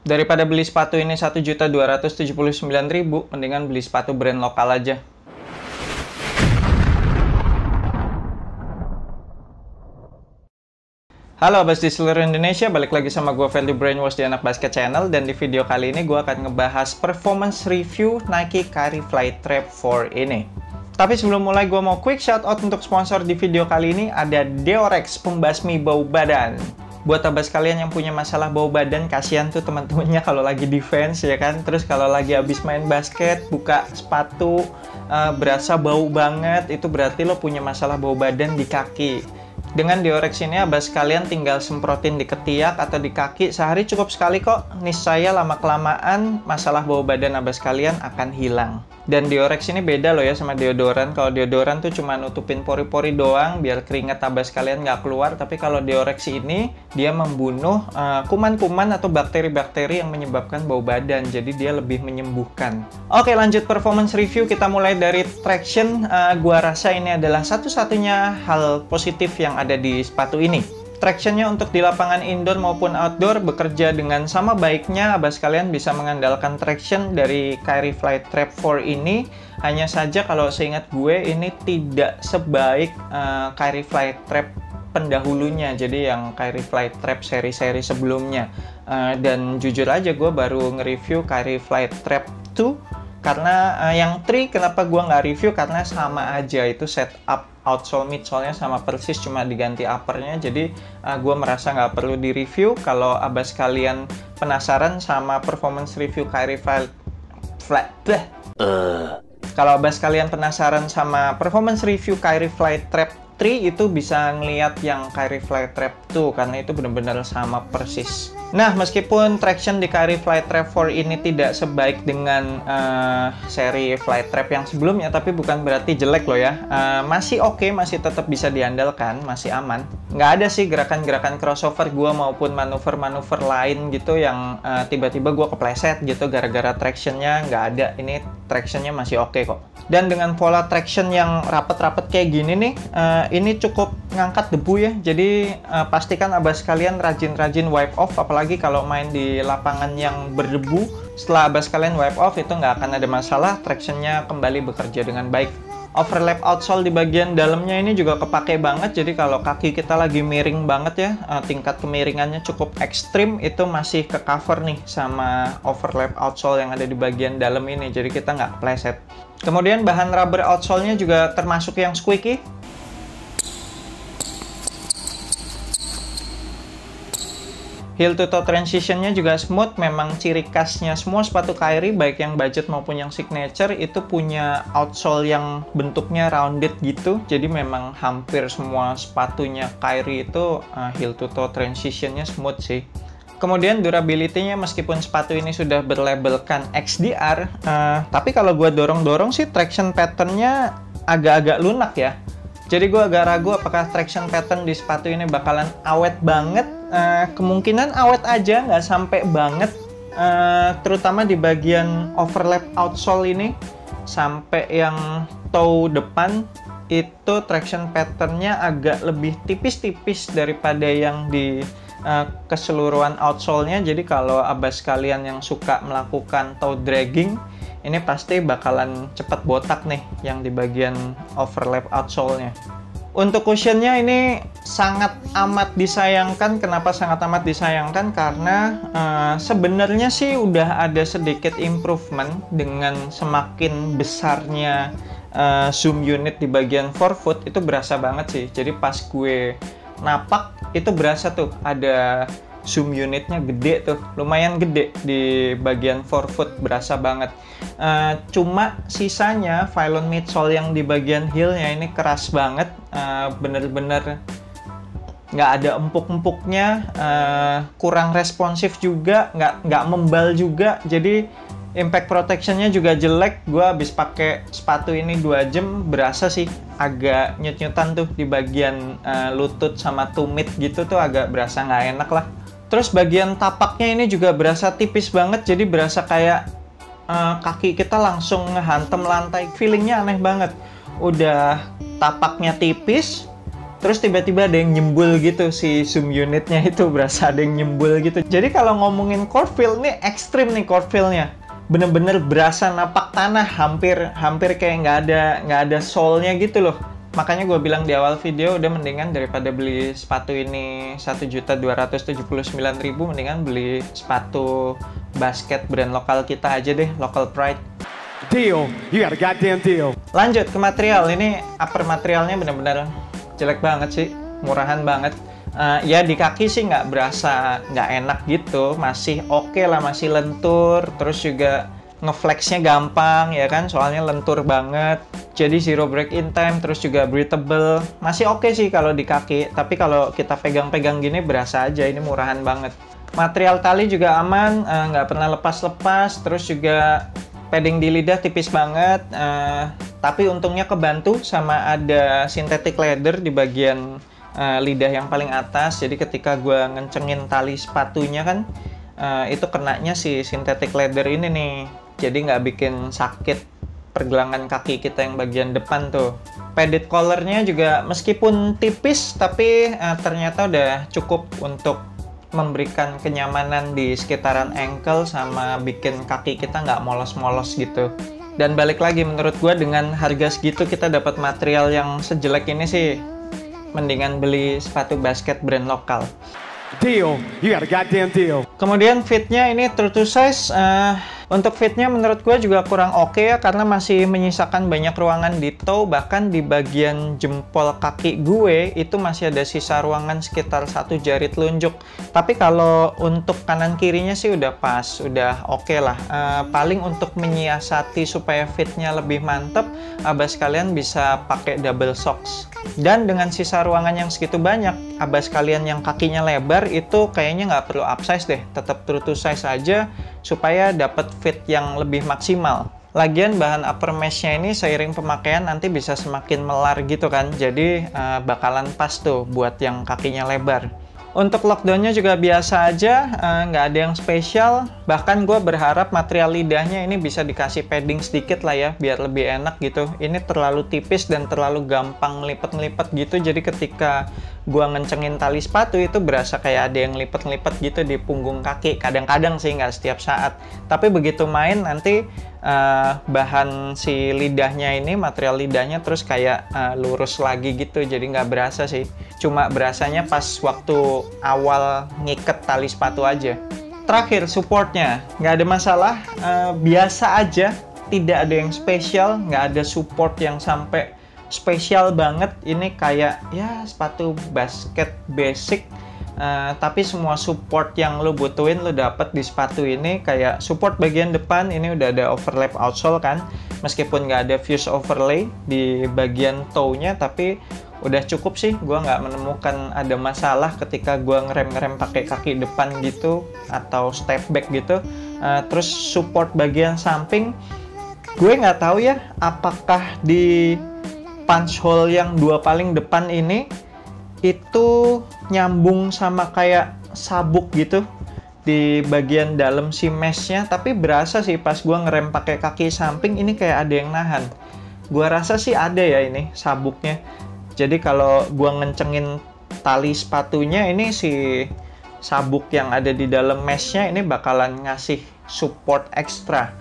Daripada beli sepatu ini 1.279.000, mendingan beli sepatu brand lokal aja. Halo Abas di seluruh Indonesia, balik lagi sama gue Value Brainwash di Anak Basket Channel. Dan di video kali ini gue akan ngebahas performance review Nike Kyrie Flytrap 4 ini. Tapi sebelum mulai, gue mau quick shout out untuk sponsor di video kali ini. Ada Deorex, pembasmi bau badan. Buat abas kalian yang punya masalah bau badan, kasihan tuh teman-temannya kalau lagi defense ya kan. Terus kalau lagi habis main basket, buka sepatu, berasa bau banget, itu berarti lo punya masalah bau badan di kaki. Dengan Deorex ini abas kalian tinggal semprotin di ketiak atau di kaki, sehari cukup sekali kok. Niscaya lama-kelamaan masalah bau badan abas kalian akan hilang. Dan Deorex ini beda loh ya sama deodoran. Kalau deodoran tuh cuma nutupin pori-pori doang biar keringat abas kalian nggak keluar. Tapi kalau Deorex ini dia membunuh kuman-kuman atau bakteri-bakteri yang menyebabkan bau badan. Jadi dia lebih menyembuhkan. Oke, lanjut performance review. Kita mulai dari traction. Gua rasa ini adalah satu-satunya hal positif yang ada di sepatu ini. Tractionnya untuk di lapangan indoor maupun outdoor bekerja dengan sama baiknya. Abas kalian bisa mengandalkan traction dari Kyrie Flytrap 4 ini. Hanya saja kalau seingat gue ini tidak sebaik Kyrie Flytrap pendahulunya. Jadi yang Kyrie Flytrap seri-seri sebelumnya. Dan jujur aja gue baru nge-review Kyrie Flytrap 2. Karena yang 3 kenapa gue nggak review, karena sama aja itu setup outsole midsole-nya sama persis, cuma diganti uppernya. Jadi gue merasa nggak perlu di review. Kalau abas kalian penasaran sama performance review Kyrie Kalau abas kalian penasaran sama performance review Kyrie Flytrap 3, itu bisa ngeliat yang Kyrie Flytrap 2 karena itu benar-benar sama persis. Nah, meskipun traction di Kyrie Flytrap 4 ini tidak sebaik dengan seri Flytrap yang sebelumnya, tapi bukan berarti jelek loh ya. Masih oke, masih tetap bisa diandalkan, masih aman. Nggak ada sih gerakan-gerakan crossover gua maupun manuver-manuver lain gitu yang tiba-tiba gua kepleset gitu gara-gara tractionnya. Nggak ada, ini tractionnya masih oke kok. Dan dengan pola traction yang rapet-rapet kayak gini nih, ini cukup ngangkat debu ya. Jadi pastikan abas kalian rajin-rajin wipe off, apalagi kalau main di lapangan yang berdebu. Setelah abas kalian wipe off itu nggak akan ada masalah, tractionnya kembali bekerja dengan baik. Overlap outsole di bagian dalamnya ini juga kepake banget. Jadi kalau kaki kita lagi miring banget ya, tingkat kemiringannya cukup ekstrim, itu masih ke cover nih sama overlap outsole yang ada di bagian dalam ini. Jadi kita nggak kepleset. Kemudian bahan rubber outsole-nya juga termasuk yang squeaky. Heel to toe transition-nya juga smooth. Memang ciri khasnya semua sepatu Kyrie, baik yang budget maupun yang signature, itu punya outsole yang bentuknya rounded gitu. Jadi memang hampir semua sepatunya Kyrie itu heel to toe transition-nya smooth sih. Kemudian durability-nya, meskipun sepatu ini sudah berlabelkan XDR, tapi kalau gue dorong-dorong sih traction pattern-nya agak-agak lunak ya. Jadi gue agak ragu apakah traction pattern di sepatu ini bakalan awet banget. Kemungkinan awet aja, nggak sampai banget. Terutama di bagian overlap outsole ini, sampai yang toe depan, itu traction pattern-nya agak lebih tipis-tipis daripada yang di keseluruhan outsole-nya. Jadi kalau abas kalian yang suka melakukan toe dragging, ini pasti bakalan cepat botak nih yang di bagian overlap outsole-nya. Untuk cushionnya ini sangat amat disayangkan. Kenapa sangat amat disayangkan? Karena sebenarnya sih udah ada sedikit improvement dengan semakin besarnya zoom unit di bagian forefoot. Itu berasa banget sih. Jadi pas gue napak itu berasa tuh ada zoom unitnya gede tuh, lumayan gede di bagian forefoot, berasa banget. Cuma sisanya Phylon midsole yang di bagian heelnya ini keras banget, bener-bener nggak ada empuk-empuknya, kurang responsif juga, nggak membal juga. Jadi impact protectionnya juga jelek. Gue habis pakai sepatu ini 2 jam, berasa sih agak nyut-nyutan tuh di bagian lutut sama tumit gitu tuh, agak berasa nggak enak lah. Terus bagian tapaknya ini juga berasa tipis banget, jadi berasa kayak kaki kita langsung ngehantem lantai. Feelingnya aneh banget. Udah tapaknya tipis, terus tiba-tiba ada yang nyembul gitu, si zoom unitnya itu berasa ada yang nyembul gitu. Jadi kalau ngomongin core feel, nih ekstrim nih core feel-nya. Bener-bener berasa napak tanah, hampir kayak nggak ada sole-nya gitu loh. Makanya gue bilang di awal video, udah mendingan daripada beli sepatu ini 1.279.000, mendingan beli sepatu basket brand lokal kita aja deh, local pride. Deal, you got a goddamn deal. Lanjut ke material. Ini upper materialnya bener-bener jelek banget sih, murahan banget. Ya di kaki sih nggak berasa nggak enak gitu, masih oke lah, masih lentur, terus juga ngeflexnya gampang ya kan, soalnya lentur banget. Jadi zero break in time, terus juga breathable, masih oke sih kalau di kaki. Tapi kalau kita pegang-pegang gini berasa aja ini murahan banget. Material tali juga aman, nggak pernah lepas-lepas, terus juga padding di lidah tipis banget. Tapi untungnya kebantu sama ada synthetic leather di bagian lidah yang paling atas. Jadi ketika gue ngencengin tali sepatunya kan, itu kenanya si synthetic leather ini nih, jadi nggak bikin sakit pergelangan kaki kita yang bagian depan tuh. Padded collarnya juga meskipun tipis, tapi ternyata udah cukup untuk memberikan kenyamanan di sekitaran ankle sama bikin kaki kita nggak molos-molos gitu. Dan balik lagi, menurut gue dengan harga segitu kita dapat material yang sejelek ini sih, mendingan beli sepatu basket brand lokal. Deal, you got a goddamn deal. Kemudian fitnya ini true to size. Untuk fitnya menurut gue juga kurang oke ya, karena masih menyisakan banyak ruangan di toe. Bahkan di bagian jempol kaki gue itu masih ada sisa ruangan sekitar 1 jari telunjuk. Tapi kalau untuk kanan kirinya sih udah pas, udah oke lah. Paling untuk menyiasati supaya fitnya lebih mantep, abah sekalian bisa pakai double socks. Dan dengan sisa ruangan yang segitu banyak, abah sekalian yang kakinya lebar itu kayaknya nggak perlu upsize deh, tetap true to size aja supaya dapat fit yang lebih maksimal. Lagian bahan upper mesh-nya ini seiring pemakaian nanti bisa semakin melar gitu kan, jadi bakalan pas tuh buat yang kakinya lebar. Untuk lockdown-nya juga biasa aja, nggak ada yang spesial. Bahkan gue berharap material lidahnya ini bisa dikasih padding sedikit lah ya, biar lebih enak gitu. Ini terlalu tipis dan terlalu gampang ngelipet-ngelipet gitu, jadi ketika gue ngencengin tali sepatu itu berasa kayak ada yang lipet-lipet gitu di punggung kaki. Kadang-kadang sih, nggak setiap saat. Tapi begitu main nanti bahan si lidahnya ini, material lidahnya terus kayak lurus lagi gitu, jadi nggak berasa sih. Cuma berasanya pas waktu awal ngiket tali sepatu aja. Terakhir, supportnya nggak ada masalah, biasa aja, tidak ada yang spesial, nggak ada support yang sampai spesial banget. Ini kayak ya sepatu basket basic, tapi semua support yang lo butuhin lo dapet di sepatu ini. Kayak support bagian depan ini udah ada overlap outsole kan, meskipun nggak ada fuse overlay di bagian toe-nya, tapi udah cukup sih. Gue nggak menemukan ada masalah ketika gue ngerem pakai kaki depan gitu atau step back gitu. Terus support bagian samping, gue nggak tahu ya apakah di punch hole yang dua paling depan ini itu nyambung sama kayak sabuk gitu di bagian dalam si mesh-nya, tapi berasa sih pas gue ngerem pakai kaki samping ini kayak ada yang nahan. Gue rasa sih ada ya ini sabuknya. Jadi kalau gue ngencengin tali sepatunya, ini si sabuk yang ada di dalam mesh-nya ini bakalan ngasih support ekstra.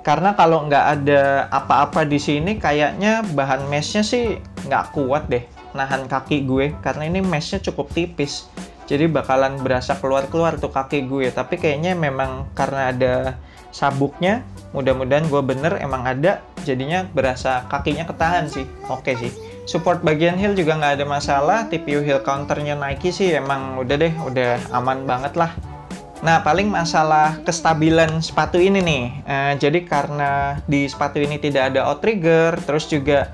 Karena kalau nggak ada apa-apa di sini, kayaknya bahan mesh-nya sih nggak kuat deh nahan kaki gue, karena ini mesh-nya cukup tipis. Jadi bakalan berasa keluar-keluar tuh kaki gue. Tapi kayaknya memang karena ada sabuknya, mudah-mudahan gue bener emang ada, jadinya berasa kakinya ketahan sih. Oke sih. Support bagian heel juga nggak ada masalah. TPU heel counternya Nike sih emang udah deh, udah aman banget lah. Nah, paling masalah kestabilan sepatu ini nih. Jadi karena di sepatu ini tidak ada outrigger, terus juga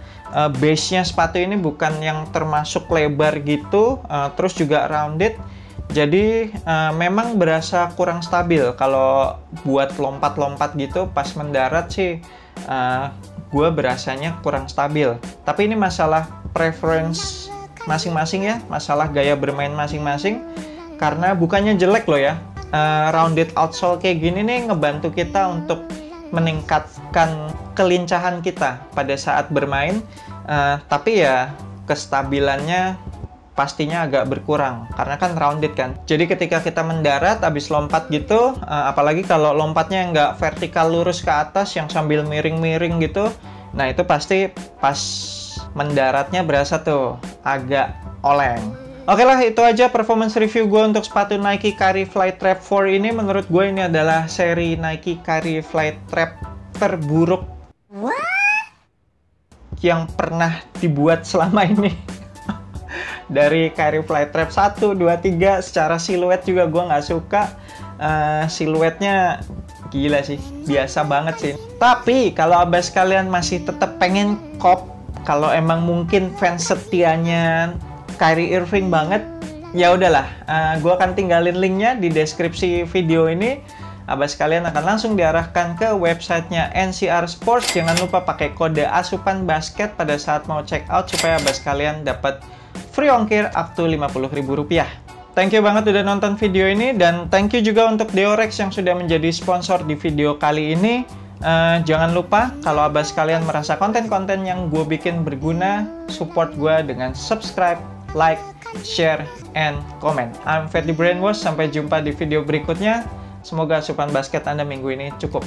base-nya sepatu ini bukan yang termasuk lebar gitu, terus juga rounded. Jadi memang berasa kurang stabil. Kalau buat lompat-lompat gitu pas mendarat sih, gue berasanya kurang stabil. Tapi ini masalah preference masing-masing ya, masalah gaya bermain masing-masing. Karena bukannya jelek loh ya. Rounded outsole kayak gini nih ngebantu kita untuk meningkatkan kelincahan kita pada saat bermain, tapi ya kestabilannya pastinya agak berkurang karena kan rounded kan. Jadi ketika kita mendarat habis lompat gitu, apalagi kalau lompatnya nggak vertikal lurus ke atas yang sambil miring-miring gitu, nah itu pasti pas mendaratnya berasa tuh agak oleng. Oke lah, itu aja performance review gue untuk sepatu Nike Carry Flytrap 4 ini. Menurut gue ini adalah seri Nike Carry Flytrap terburuk yang pernah dibuat selama ini. Dari Carry Flytrap 1, 2, 3, secara siluet juga gue nggak suka. Siluetnya gila sih, biasa banget sih. Tapi kalau abas kalian masih tetap pengen cop, kalau emang mungkin fans setianya Kyrie Irving banget, ya udahlah, gue akan tinggalin linknya di deskripsi video ini. Abas kalian akan langsung diarahkan ke websitenya NCR Sports. Jangan lupa pakai kode asupan basket pada saat mau check out supaya abas kalian dapat free ongkir up to Rp50.000. Thank you banget udah nonton video ini, dan thank you juga untuk Deorex yang sudah menjadi sponsor di video kali ini. Jangan lupa kalau abas kalian merasa konten-konten yang gue bikin berguna, support gue dengan subscribe, like, share, and comment. I'm Fat the Brainwash, sampai jumpa di video berikutnya. Semoga asupan basket Anda minggu ini cukup.